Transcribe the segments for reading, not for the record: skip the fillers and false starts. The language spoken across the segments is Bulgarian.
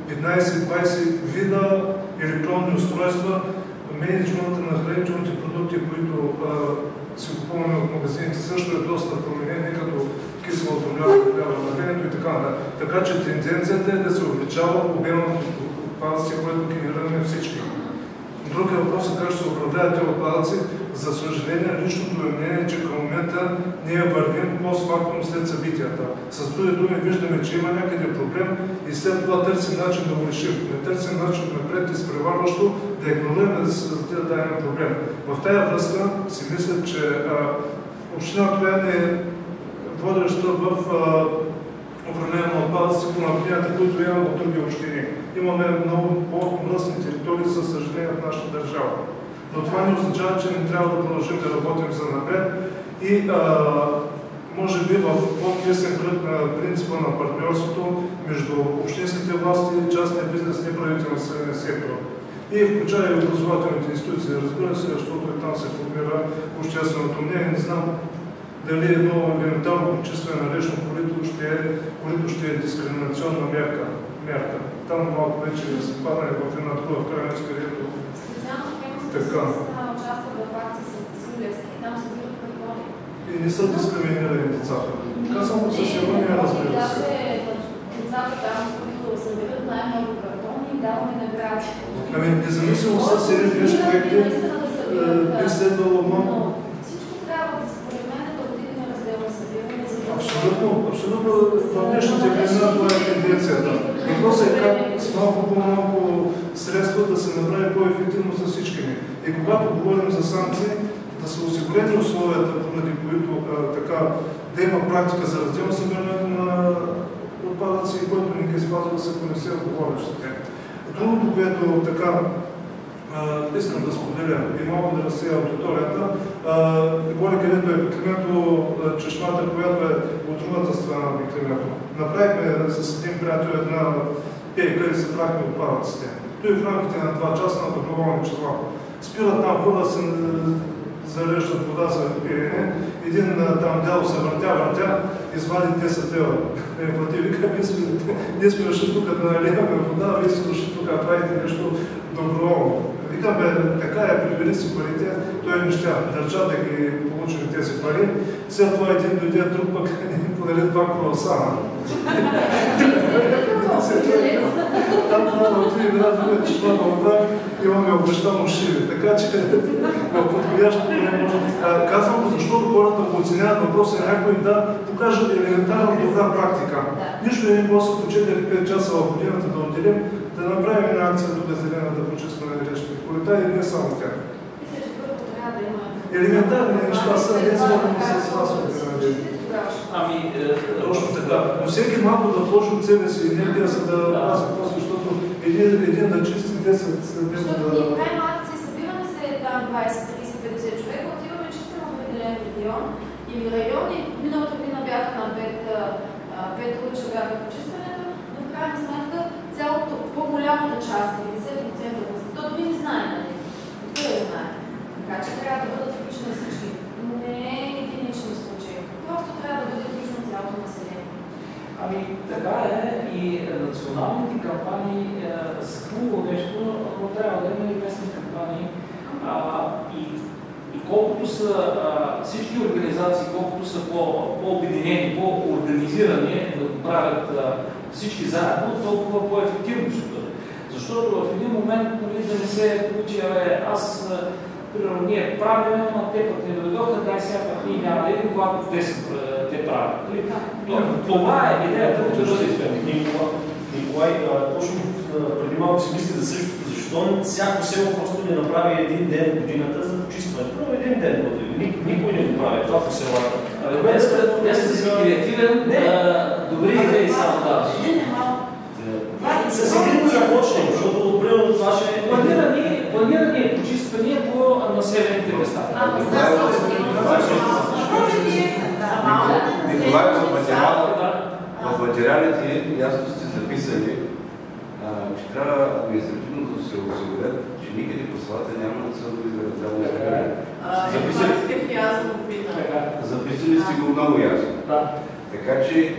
15-20 вида електронни устройства, менеджмента на хранителните продукти, които си купуваме от магазините, също е доста променени, като киселото мляко, хляба на венето и така нататък. Така че тенденцията е да се увеличава обемът от отпадъци, което генерираме всички. Другият въпрос е как ще се управляват тези отпадъци. За съжаление, личното ми мнение, че към момента ние вървим постфактум след събитията. С други думи виждаме, че има някъде проблем и след това търсим начин да го решим. Не търсим начин напред изпреварващо да игнорираме да се създаде даден проблем. В тази връзка си мисля, че община Троян е водеща в управление на отпадъци по направленията, които имаме от други общини. Имаме много по-мръсни територии, със съжаление, в нашата държава. Но това не означава, че не трябва да продължим да работим за напред и може би в по-тесен кръг на принципа на партньорството между общинските власти, частния бизнес, неправителствения сектор. И включая и образователните институции, разбира се, защото и там се формира общественото мнение. Не знам дали едно елементарно почистване на речно корито ще е дискриминационна мерка. Там малко вече се падне в една такова крайност, където така. И не са дискриминирани децата. Казвам го със ирония, разбира се. Децата там, които събират най-много картони, даваме награди. Ами, независимо с сериозни проекти, би следвало много. Всичко трябва да според мен да отиде на разделно събиране. Абсолютно. В днешните времена това е тенденцията. Въпросът е как с малко по-малко средства да се направи по-ефективно за всички ни. И когато говорим за санкции, да са осигурени условията, поради които да има практика за разделно събирането на отпадъци, който не ги спазва да се понесе отговорностите. Другото, което искам да споделя и малко да разсея аудиторията, горе където е Беклемето, чешмата, която е от другата страна на Беклемето. Направихме с един приятел една пейка и събрахме отпадъците. Той в рамките на 2 часа на доброволни числа. Спират там вода, се зареждат вода за пиене. Един там дядо се въртя, извади 10 лева. Вика, ние сме дошли тук да наливаме вода, вие сте дошли тук да правите нещо доброволно. Викам, така е, прибери си парите, той неща, държа да ги получим тези пари. След това един дойде, друг пък ни подари 2 круасана. Там това да отиде една друга числата вода, имаме обещано шиви. Така че в подходящо време може. Казвам го, защото хората го оценяват. Въпросът е някой да покажат елементарна добра практика. Нищо не после по 4-5 часа в годината да отделим, да направим една акция тук зелена да почистваме речните корита и не само тях. Елементарни неща са не свързани с вас. Точно така. Но всеки малко да вложи от себе си енергия, за да пази после, защото един да чисти 10 да... Защото ние правим акции, събираме се там 20-30-50 човека, отиваме чисто в определен регион или райони. Миналата година бяха на 5 лъча бяха почистването, но в крайна сметка цялото по-голямата част, 90% то дори не знае, нали? Той не знае. Така че трябва да бъдат включени всички. Не е единични случаи. Просто трябва да бъде включено цялото население. Ами така е и националните кампании са хубаво нещо, но трябва да има и местни кампании. И колкото са всички организации, колкото са по-обединени, по-организирани да го правят всички заедно, толкова по-ефективно ще бъде. Защото в един момент да не се получи, примерно, ние правим, но те пък не дойдоха, дай сега пък ние няма да идем, когато в 10 те правят. Това е идеята, да бъде изпълнено. Николай, точно преди малко си мисли за същото, защо всяко село просто не направи един ден в годината за почистване. Но един ден бъде. Никой не го прави, това по селата. Днес да си креативен, добри идеи само даваш. С един да започнем, защото примерно това ще е... Планирани почиствания по населените места. Николай, в материалите ясно сте записали, че трябва административно да се осигурят, че никъде по селата няма да се изградят. Записали сте го много ясно. Така че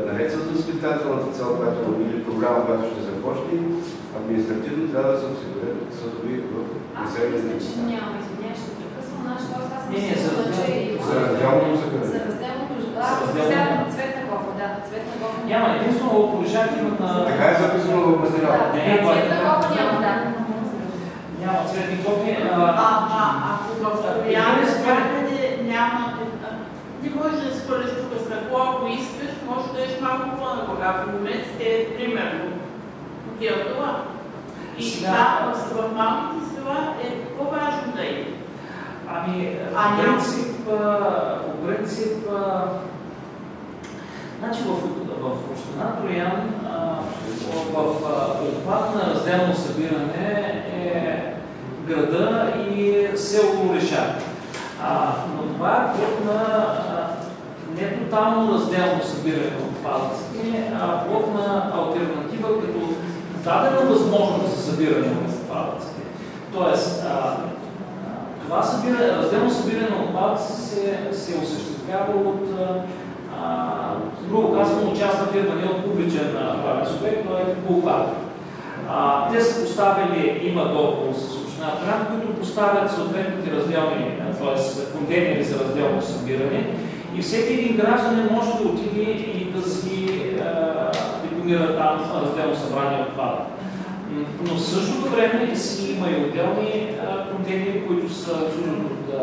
наред с възпитателната цел, която или програма, която ще започне, административно трябва да се осигурят съдови в населените места. Аз мисля, че няма, извиня, ще прекъсвам нашата аз За разделното събиране. За разделното цветна кофа, да, цветна кофа Няма, единствено в Полежак имат на... Така е записано в материала. цветна кофа няма, да. Няма цветни кофи. Ако в Трояне някъде няма, не можеш да спълеш тук стъкло, ако искаш, може да еш малко по-нагоре. В момент сте, примерно, отива това. И в малките села е по-важно да е. По принцип, значи в община Троян в обхват на разделно събиране е града и село Орешак. Но това е плод на не тотално разделно събиране на отпадъците, а плод на алтернатива като дадена възможност за събиране на отпадъците. Тоест, това разделно събиране на отпадъци се осъществява от грубо казано частна фирма, не от публичен правен субект, това е Булгар. Те са поставили, има договор с община Троян, които поставят съответните разделни, т.е. контейнери за разделно събиране и всеки един гражданин може да отиде и да си депонира там разделно събрание отпадък. Но в същото време си има и отделни контейнери, които са обслужени от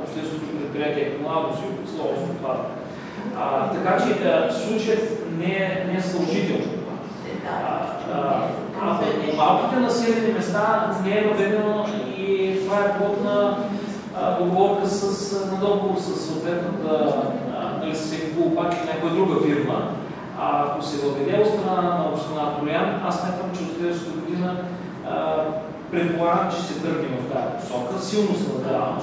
общественото предприятие Комуналност и от сложно отпадък. Така че случаят не е задължително. В малките населени места не е въведено и това е плод на договорка на договор с съответната Булпак и някоя друга фирма. Ако се въведе от страна на община Троян, аз смятам, че от следващата година предполагам, че се тръгнем в тази посока. Силно се надявам,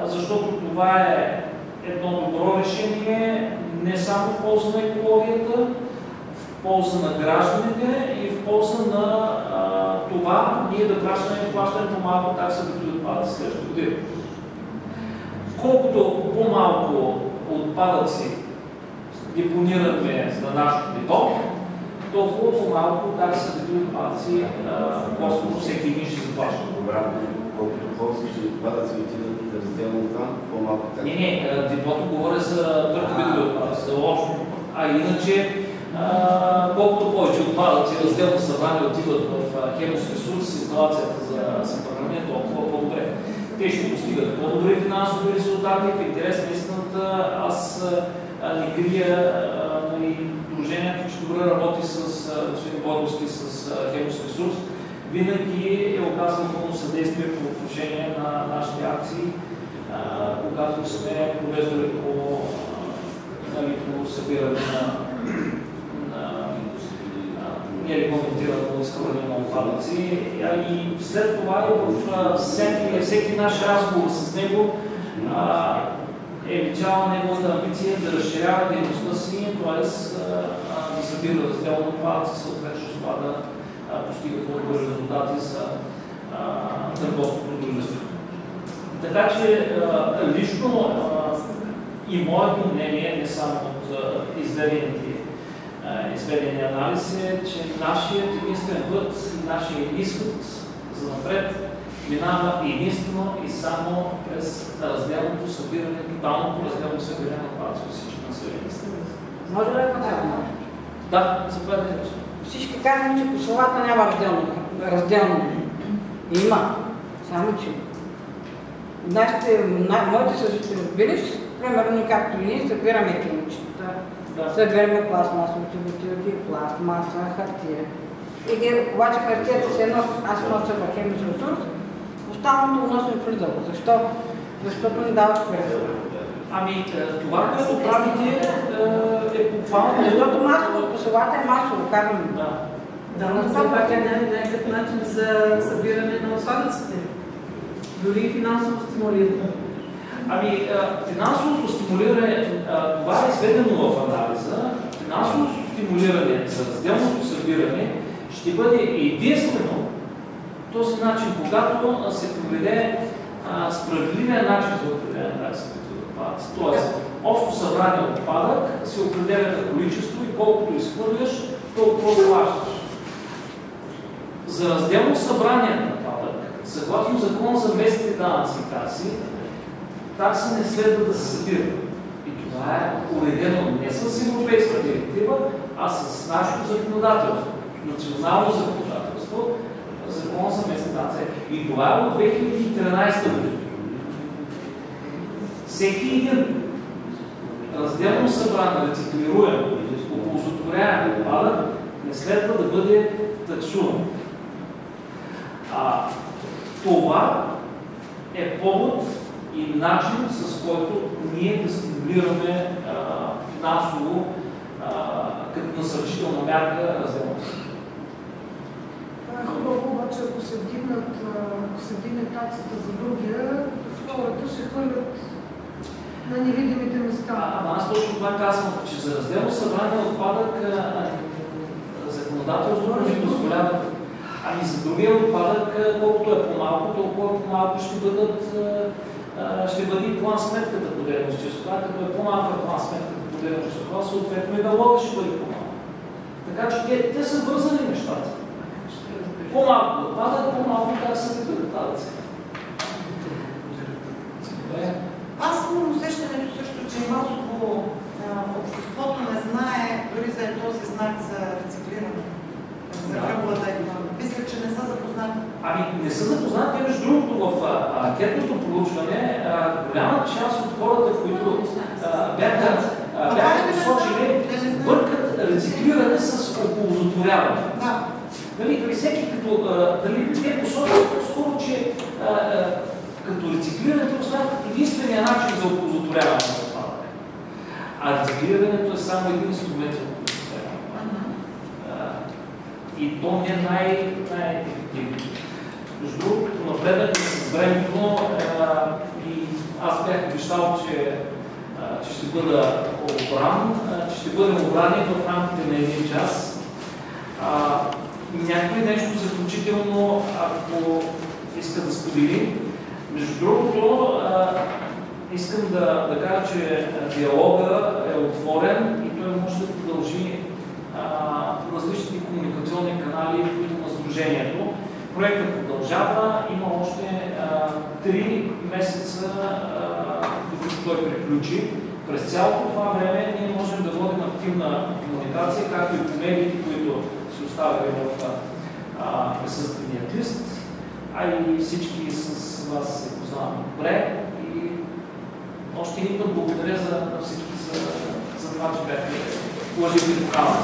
защото това е едно добро решение не само в полза на екологията, в полза на гражданите и в полза на това ние да плащаме по-малко такса битови отпадъци следващата година. Колкото по-малко отпадъци депонираме за нашото битон, толкова по-малко такса битови отпадъци просто всеки един ще заплаща. Колкото повече отпадъци отидат да разделно там, по-малко така. Не, депото говоря за твърдо битови отпадъци, за лошо. Иначе, колкото повече отпадъци разделно събрание отиват в Хемус Ресурс, инсталацията за съхранение, толкова по-добре. Те ще постигат по-добри финансови резултати. В интерес на истината аз не крия дружението, че добре работи с господин Бодовски, с Хемус Ресурс. Винаги е оказано пълно съдействие по отношение на нашите акции, когато сме провеждали по събиране на нерегламентирано изхвърляне на отпадъци. И след това всеки наш разговор с него е личала неговата амбиция да разширява дейността си, т.е. да събира разделно отпадъци, съответно с това да постигат по-добри резултати за търговското дружество. Така че лично и моето мнение, не само от изведения анализ е, че нашият единствен път, нашият изход за напред минава единствено и само през разделното събиране, тоталното разделно събиране на отпадъци от всички населени страни. Може ли да кажа? Да, заповядайте. Всички казваме, че по селата няма разделно. Има. Само че моите съжители в Билиш, примерно както и ние, събираме киличета, събираме пластмасовите бутилки, пластмаса, хартия. Обаче хартията се носи, аз нося в Хемус Ресурс, останалото носим в Лидъл. Защо? Защото не даваш пари. Това, което правите е буквално... Защото масово, по селата е масово, казвам. Да, но все пак е някакъв начин за събиране на отпадъците. Дори и финансово стимулиране. Финансовото стимулиране, това е изведено в анализа. Финансовото стимулиране за разделното събиране ще бъде единствено този начин, когато се проведе справедливия начин за определение на такса битови отпадъци. Тоест, общо събрание отпадък се определя на количество и колкото изхвърляш, толкова плащаш. За разделно събрание на отпадък, съгласно Закона за местните данъци и такси, такси не следва да се събират. И това е уредено не с европейска директива, а с нашето законодателство, национално законодателство, Закона за местните данъци. И това е от 2013 година. Всеки един разделно събран, рециклируем, оползотворяем отпадък не следва да бъде таксуван. Това е повод и начин, с който ние да стимулираме финансово като насърчителна мярка разделност. Това е хубаво, обаче ако се вдигне таксата за другия, хората ще хвърлят на невидимите места. Аз точно това казвам, че за разделно събрание отпадък законодателството ни позволява. Ами за другия отпадък, колкото е по-малко, толкова по-малко ще бъде и план-сметката по дейност честота, като е по-малка план-сметката по дейност честота, съответно и налога ще бъде по-малко. Така че те са вързани нещата. По-малко отпадък, по-малко таксите за отпадъци. Аз имам усещането също, че масово обществото не знае дори за този знак за рециклиране. За кръглата икономика. Мисля, че не са запознати. Ами не са запознати, между другото в анкетното проучване голяма част от хората, които бяха посочили, бъркат рециклиране с оползотворяване. Нали, всеки като те посочват по-скоро, че като рециклирането остава единствения начин за оползотворяване на отпадък. А рециклирането е само един инструмент за оползотворяване. И то не е най-ефективно. Между другото, напредък с времето и аз бях обещал, че ще бъда обран, че ще бъдем обрани в рамките на един час. Някой нещо заключително, ако иска да сподели. Между другото, искам да кажа, че диалога е отворен и той може да продължи по различни комуникационни канали, които на Сдружението. Проектът продължава, има още 3 месеца, докато той приключи. През цялото това време ние можем да водим активна комуникация, както и по медиите, които се оставяме в присъствения лист, а и всички с вас се познаваме добре. И още един път благодаря на всички за това, че бяхте положили покана.